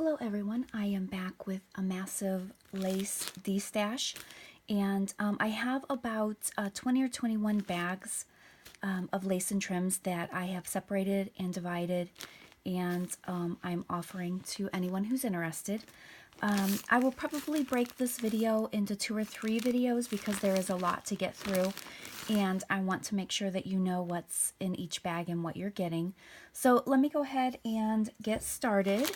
Hello everyone, I am back with a massive lace destash, and I have about 20 or 21 bags of lace and trims that I have separated and divided, and I'm offering to anyone who's interested. I will probably break this video into 2 or 3 videos because there is a lot to get through, and I want to make sure that you know what's in each bag and what you're getting. So let me go ahead and get started.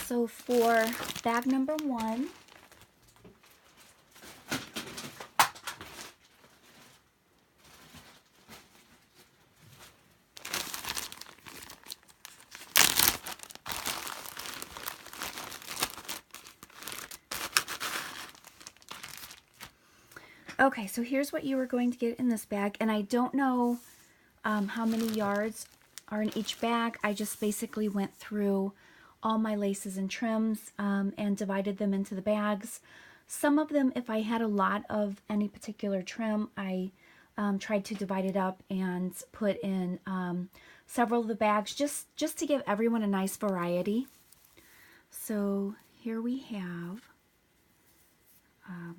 So for bag number 1, okay, so here's what you are going to get in this bag, and I don't know how many yards are in each bag. I just basically went through all my laces and trims and divided them into the bags. Some of them, if I had a lot of any particular trim, I tried to divide it up and put in several of the bags just to give everyone a nice variety. So here we have, I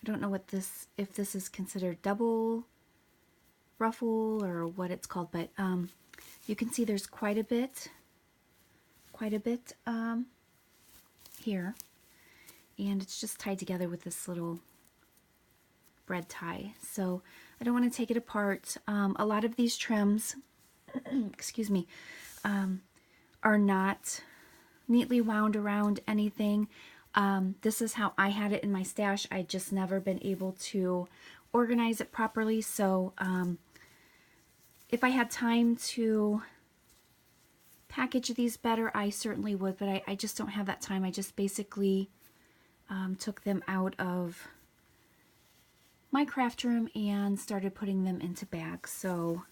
don't know what this, if this is considered double ruffle or what it's called, but you can see there's quite a bit here, and it's just tied together with this little bread tie. So I don't want to take it apart. A lot of these trims, excuse me, are not neatly wound around anything. This is how I had it in my stash. I just never been able to organize it properly. So if I had time to package these better, I certainly would, but I just don't have that time. I just basically took them out of my craft room and started putting them into bags. So,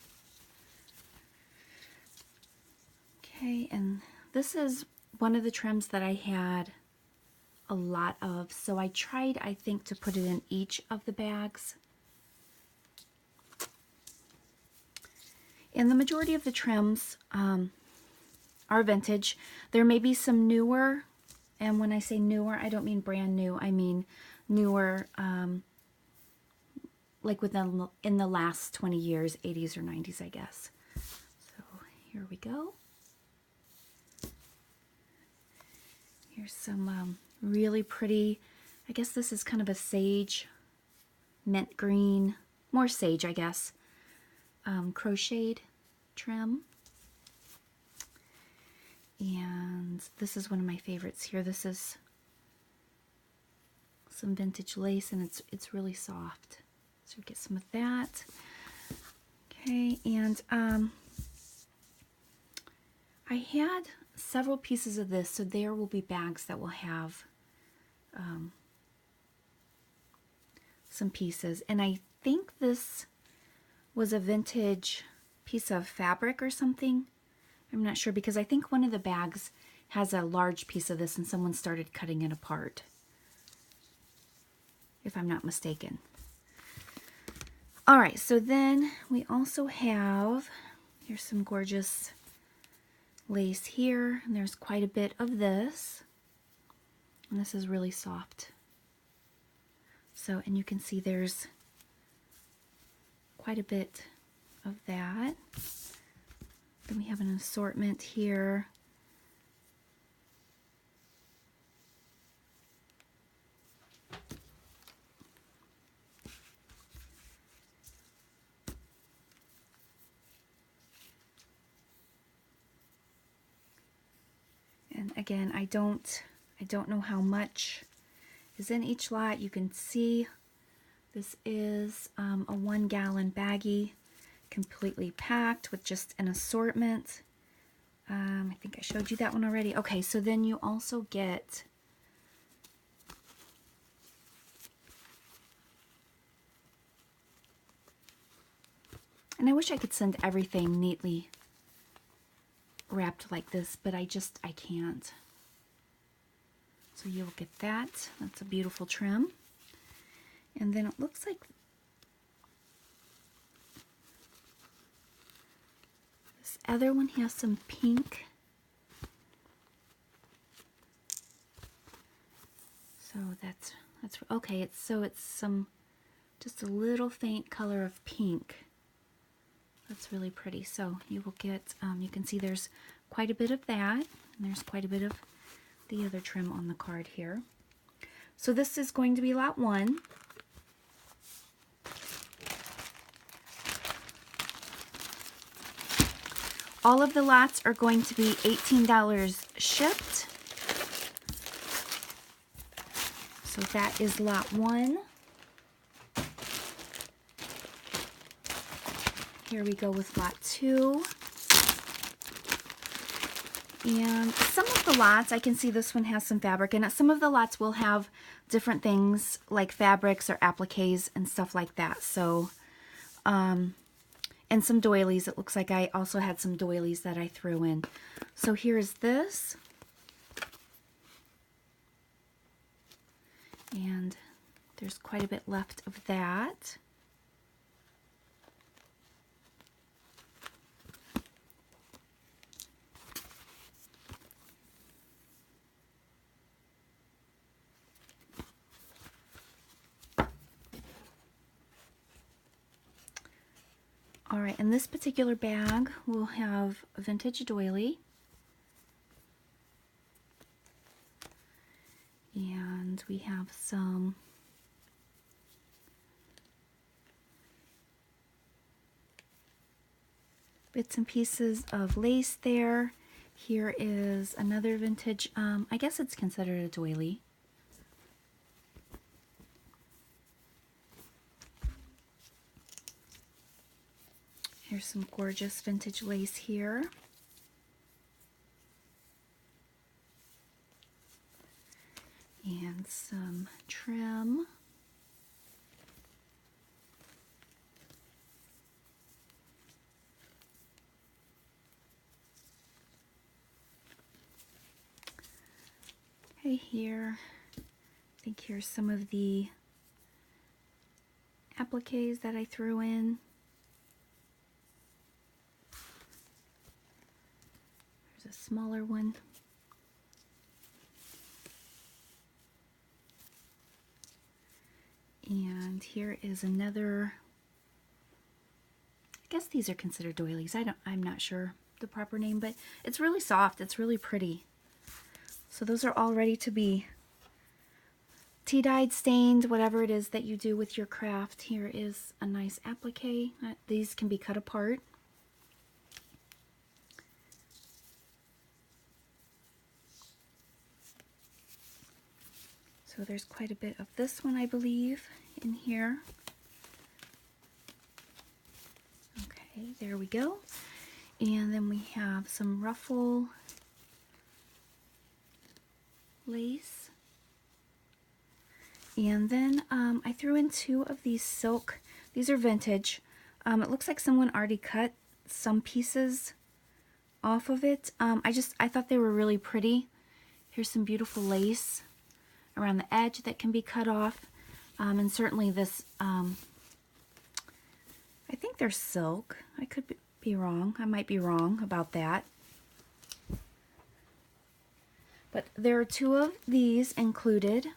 okay, and this is one of the trims that I had a lot of, so I tried, I think, to put it in each of the bags. And the majority of the trims are vintage. There may be some newer, and when I say newer, I don't mean brand new. I mean newer, like within in the last 20 years, 80s or 90s, I guess. So here we go. Here's some really pretty, I guess this is kind of a sage, mint green, more sage, I guess, crocheted trim. And this is one of my favorites here. This is some vintage lace, and it's really soft. So get some of that. Okay, and I had several pieces of this, so there will be bags that will have some pieces. And I think this was a vintage piece of fabric or something. I'm not sure, because I think one of the bags has a large piece of this and someone started cutting it apart, if I'm not mistaken. All right, so then we also have, here's some gorgeous lace here, and there's quite a bit of this, and this is really soft. So, and you can see there's quite a bit of that. Then we have an assortment here. And again, I don't know how much is in each lot. You can see this is a 1 gallon baggie, completely packed with just an assortment. I think I showed you that one already. Okay, so then you also get and I wish I could send everything neatly wrapped like this, but I can't. So you'll get that. That's a beautiful trim. And then it looks like this other one has some pink. So that's okay. It's some just a little faint color of pink. That's really pretty. So you will get, you can see there's quite a bit of that, and there's quite a bit of the other trim on the card here. So this is going to be lot 1. All of the lots are going to be $18 shipped. So that is lot 1. Here we go with lot 2. And some of the lots, I can see this one has some fabric in it. Some of the lots will have different things like fabrics or appliques and stuff like that. So, and some doilies. It looks like I also had some doilies that I threw in. So here's this. And there's quite a bit left of that. All right, and this particular bag will have a vintage doily. And we have some bits and pieces of lace there. Here is another vintage, I guess it's considered a doily. Here's some gorgeous vintage lace here. And some trim. Okay, here, I think here's some of the appliques that I threw in. There's a smaller one. And here is another, I guess these are considered doilies. I'm not sure the proper name, but it's really soft. It's really pretty. So those are all ready to be tea-dyed, stained, whatever it is that you do with your craft. Here is a nice applique. These can be cut apart. So there's quite a bit of this one, I believe, in here. Okay, there we go. And then we have some ruffle lace. And then I threw in 2 of these silk. These are vintage. It looks like someone already cut some pieces off of it. I thought they were really pretty. Here's some beautiful lace around the edge that can be cut off. And certainly this, I think they're silk. I could be wrong. I might be wrong about that. But there are 2 of these included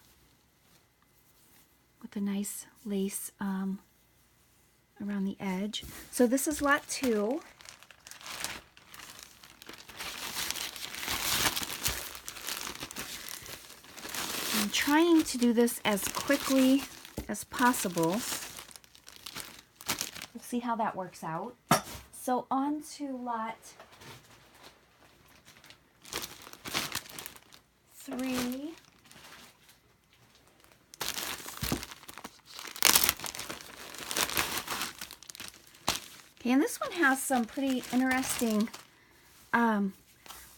with a nice lace around the edge. So this is lot 2. I'm trying to do this as quickly as possible. We'll see how that works out. So on to lot 3. Okay, and this one has some pretty interesting,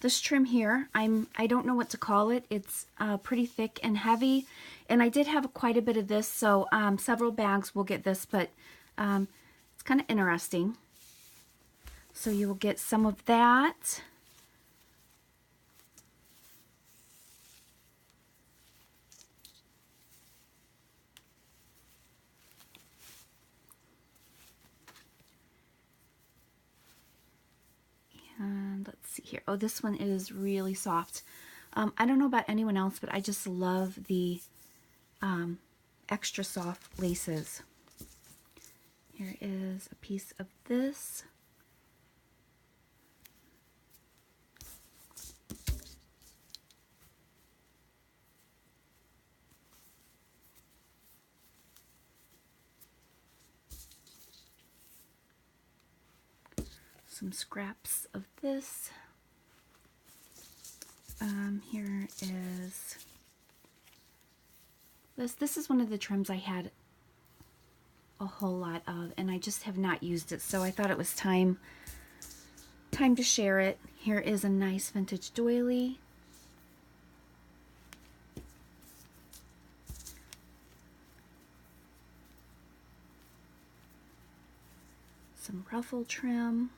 this trim here, I don't know what to call it. It's pretty thick and heavy, and I did have quite a bit of this, so several bags will get this, but it's kind of interesting. So you will get some of that. see here. Oh, this one is really soft. I don't know about anyone else, but I just love the extra soft laces. Here is a piece of this. Some scraps of this. Here is this. This is one of the trims I had a whole lot of, and I just have not used it, so I thought it was time to share it. Here is a nice vintage doily. Some ruffle trim.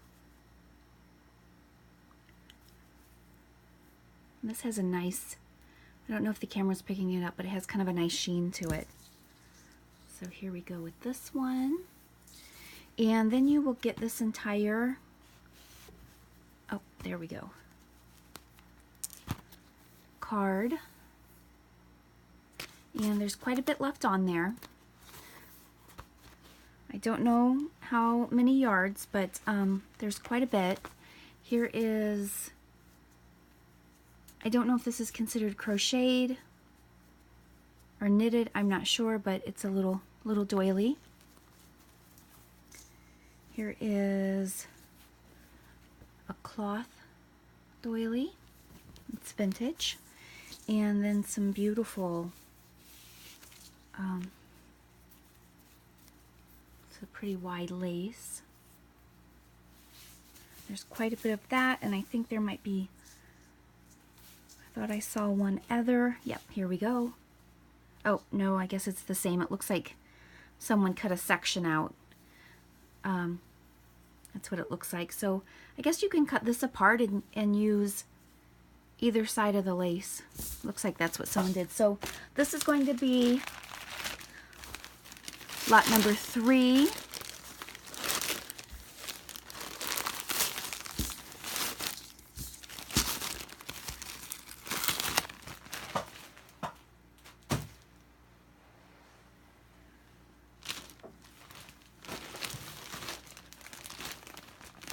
And this has a nice, I don't know if the camera's picking it up, but it has kind of a nice sheen to it. So here we go with this one. And then you will get this entire, oh, there we go, card. And there's quite a bit left on there. I don't know how many yards, but there's quite a bit. Here is, I don't know if this is considered crocheted or knitted, I'm not sure, but it's a little doily. Here is a cloth doily. It's vintage. And then some beautiful, it's a pretty wide lace. There's quite a bit of that, and I think there might be, I thought I saw one other. Yep, here we go. Oh, no, I guess it's the same. It looks like someone cut a section out. That's what it looks like. So I guess you can cut this apart and use either side of the lace. Looks like that's what someone did. So this is going to be lot number 3.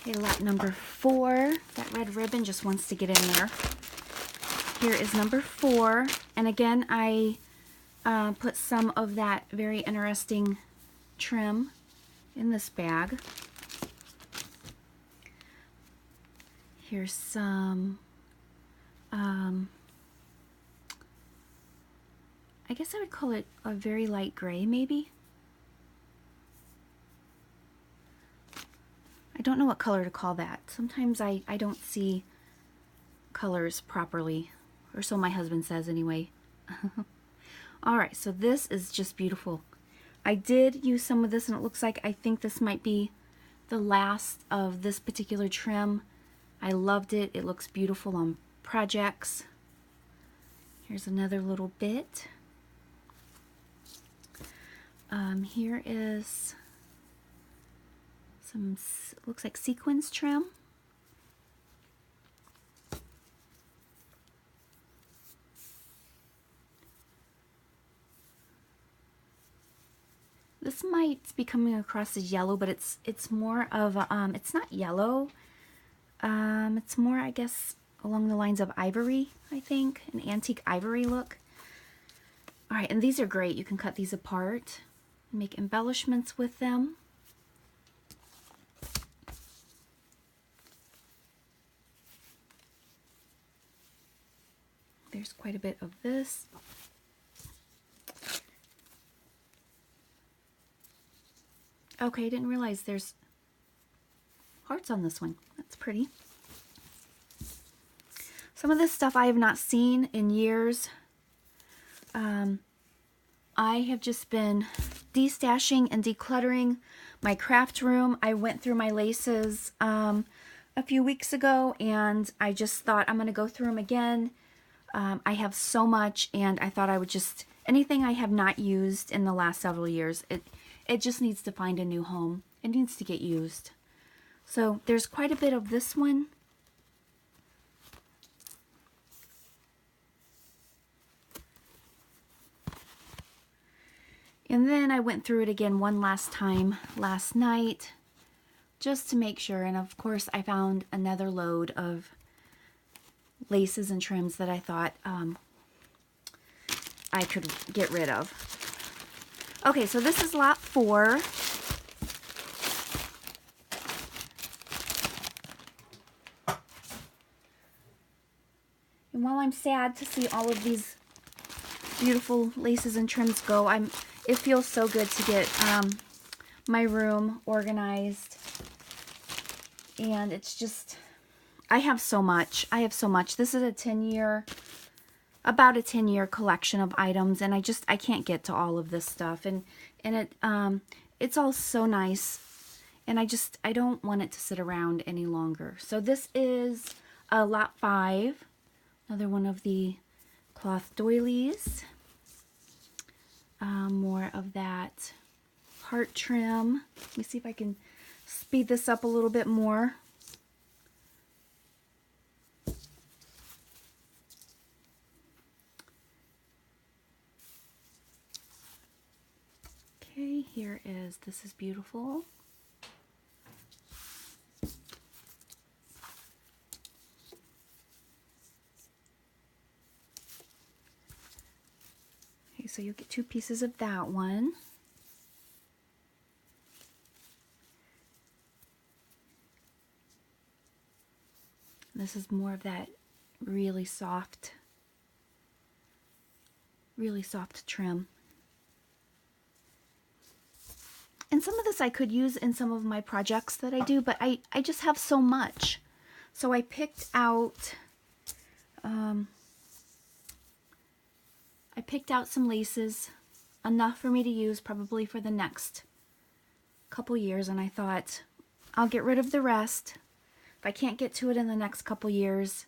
Okay, lot number 4. That red ribbon just wants to get in there. Here is number 4. And again, I put some of that very interesting trim in this bag. Here's some, I guess I would call it a very light gray, maybe. I don't know what color to call that. Sometimes I don't see colors properly, or so my husband says anyway. Alright, so this is just beautiful. I did use some of this, and it looks like I think this might be the last of this particular trim. I loved it. It looks beautiful on projects. Here's another little bit. Here is some, looks like sequins trim. This might be coming across as yellow, but it's more of a, it's not yellow. It's more, I guess, along the lines of ivory, I think, an antique ivory look. All right, and these are great. You can cut these apart, make embellishments with them. There's quite a bit of this. Okay, I didn't realize there's hearts on this one. That's pretty. Some of this stuff I have not seen in years. I have just been destashing and decluttering my craft room. I went through my laces a few weeks ago, and I just thought I'm going to go through them again. I have so much, and I thought I would just, anything I have not used in the last several years, it just needs to find a new home. It needs to get used. So there's quite a bit of this one. And then I went through it again one last time last night just to make sure. And of course I found another load of laces and trims that I thought I could get rid of. Okay, so this is lot 4. And while I'm sad to see all of these beautiful laces and trims go, it feels so good to get my room organized. And it's just, I have so much. This is a 10-year, about a 10-year collection of items, and I can't get to all of this stuff. And it's all so nice, and I don't want it to sit around any longer. So this is lot 5, another one of the cloth doilies. More of that heart trim. Let me see if I can speed this up a little bit more. Okay, this is beautiful. Okay, so you'll get 2 pieces of that one. This is more of that really soft trim. And some of this I could use in some of my projects that I do, but I just have so much. So I picked out some laces, enough for me to use probably for the next couple years, and I thought I'll get rid of the rest. If I can't get to it in the next couple years,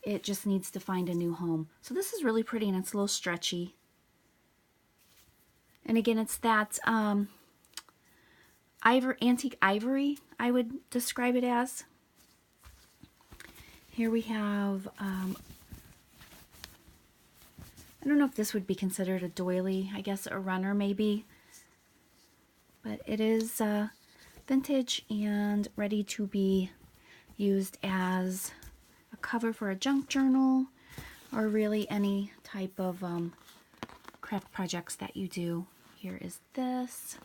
it just needs to find a new home. So this is really pretty, and it's a little stretchy. And again, it's that antique ivory, I would describe it as. Here we have, I don't know if this would be considered a doily, I guess a runner maybe. But it is vintage and ready to be used as a cover for a junk journal, or really any type of craft projects that you do. Here is this,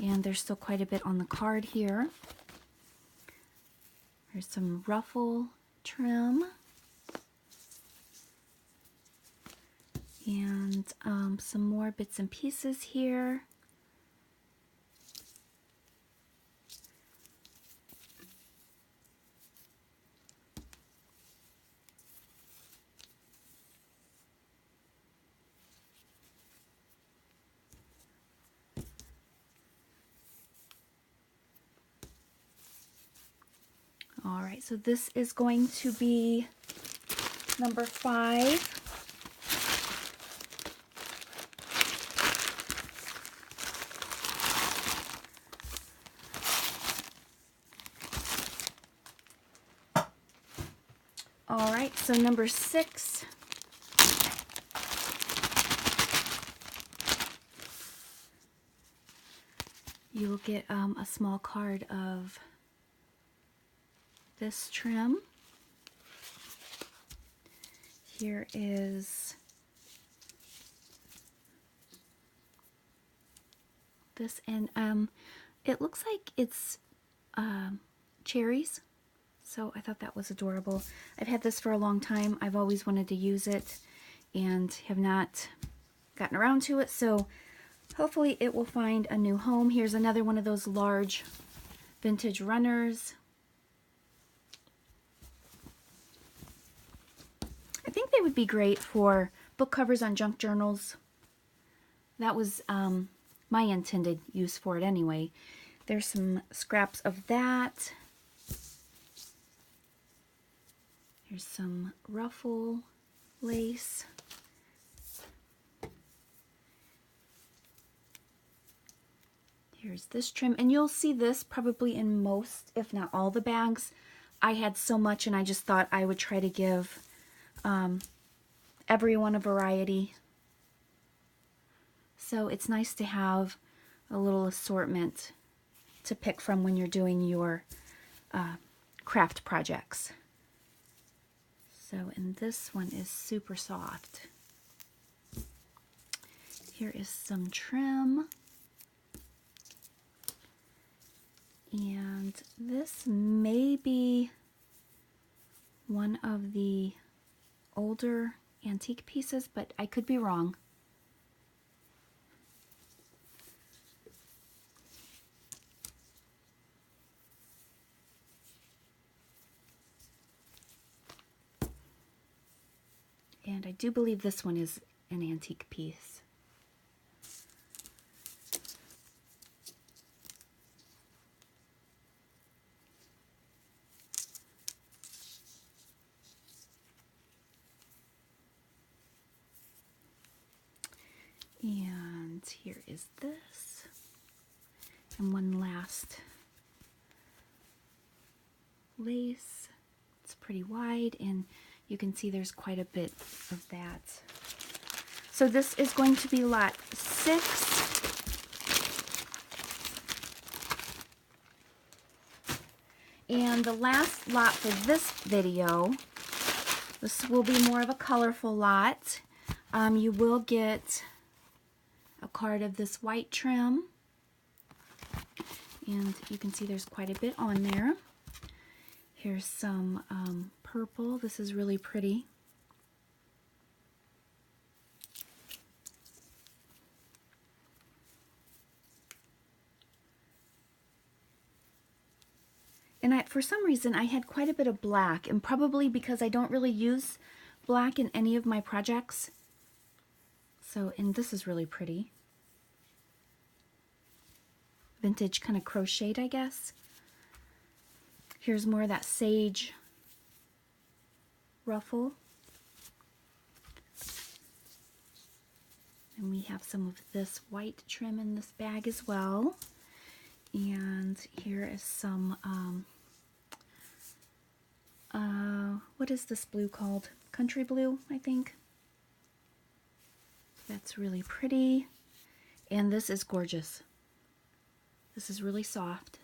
and there's still quite a bit on the card here. There's some ruffle trim, and some more bits and pieces here. All right, so this is going to be number 5. All right, so number 6. You will get a small card of this trim. Here is this, and it looks like it's cherries, so I thought that was adorable. I've had this for a long time. I've always wanted to use it and have not gotten around to it, so hopefully it will find a new home. Here's another one of those large vintage runners. I think they would be great for book covers on junk journals. That was my intended use for it anyway. There's some scraps of that. Here's some ruffle lace. Here's this trim, and you'll see this probably in most, if not all, the bags. I had so much, and I just thought I would try to give everyone a variety. So it's nice to have a little assortment to pick from when you're doing your craft projects. So, and this one is super soft. Here is some trim. And this may be one of the older antique pieces, but I could be wrong. And I do believe this one is an antique piece. And here is this. And one last lace. It's pretty wide, and you can see there's quite a bit of that. So this is going to be lot 6. And the last lot for this video, this will be more of a colorful lot. You will get a card of this white trim. And you can see there's quite a bit on there. Here's some purple. This is really pretty. And for some reason, I had quite a bit of black, and probably because I don't really use black in any of my projects. So, and this is really pretty. Vintage kind of crocheted, I guess. Here's more of that sage ruffle. And we have some of this white trim in this bag as well. And here is some, what is this blue called? Country blue, I think. That's really pretty. And this is gorgeous. This is really soft.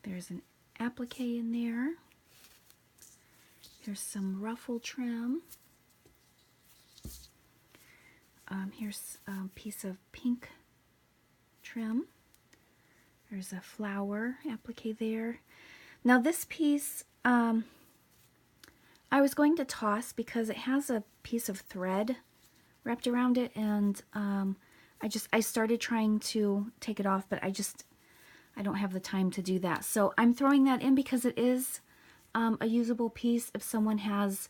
There's an applique in there. Here's some ruffle trim. Here's a piece of pink trim. There's a flower applique there. Now this piece, I was going to toss because it has a piece of thread wrapped around it, and I started trying to take it off, but I don't have the time to do that. So I'm throwing that in because it is a usable piece if someone has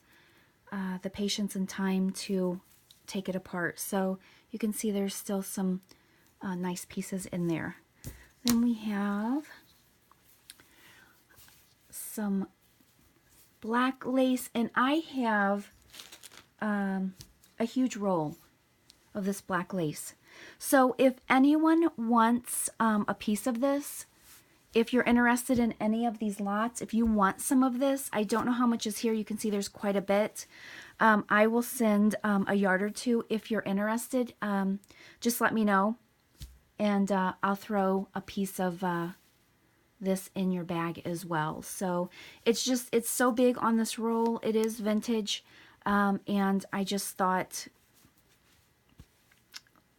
the patience and time to take it apart. So you can see there's still some nice pieces in there. Then we have some black lace, and I have a huge roll of this black lace. So if anyone wants a piece of this, if you're interested in any of these lots, if you want some of this, I don't know how much is here. You can see there's quite a bit. I will send a yard or two if you're interested. Just let me know, and I'll throw a piece of this in your bag as well. So it's so big on this roll. It is vintage, and I just thought,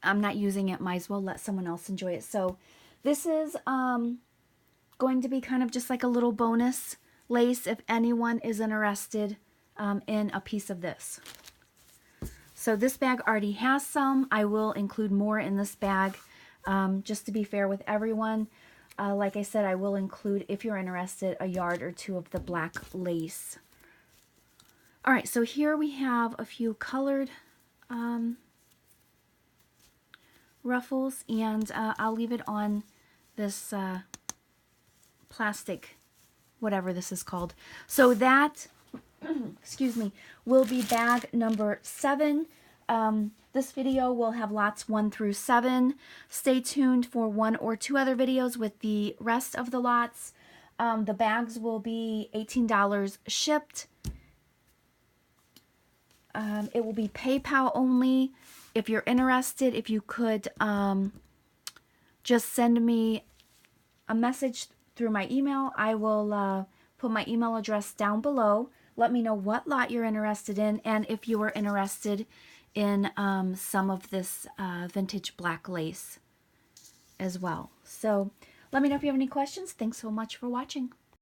I'm not using it, might as well let someone else enjoy it. So this is going to be kind of just like a little bonus lace if anyone is interested in a piece of this. So this bag already has some. I will include more in this bag just to be fair with everyone. Like I said, I will include, if you're interested, a yard or two of the black lace. All right, so here we have a few colored ruffles, and I'll leave it on this plastic, whatever this is called. So that, excuse me, will be bag number 7. This video will have lots 1 through 7. Stay tuned for 1 or 2 other videos with the rest of the lots. The bags will be $18 shipped. It will be PayPal only. If you're interested, if you could just send me a message through my email, I will put my email address down below. Let me know what lot you're interested in, and if you are interested in some of this vintage black lace as well. So let me know if you have any questions. Thanks so much for watching.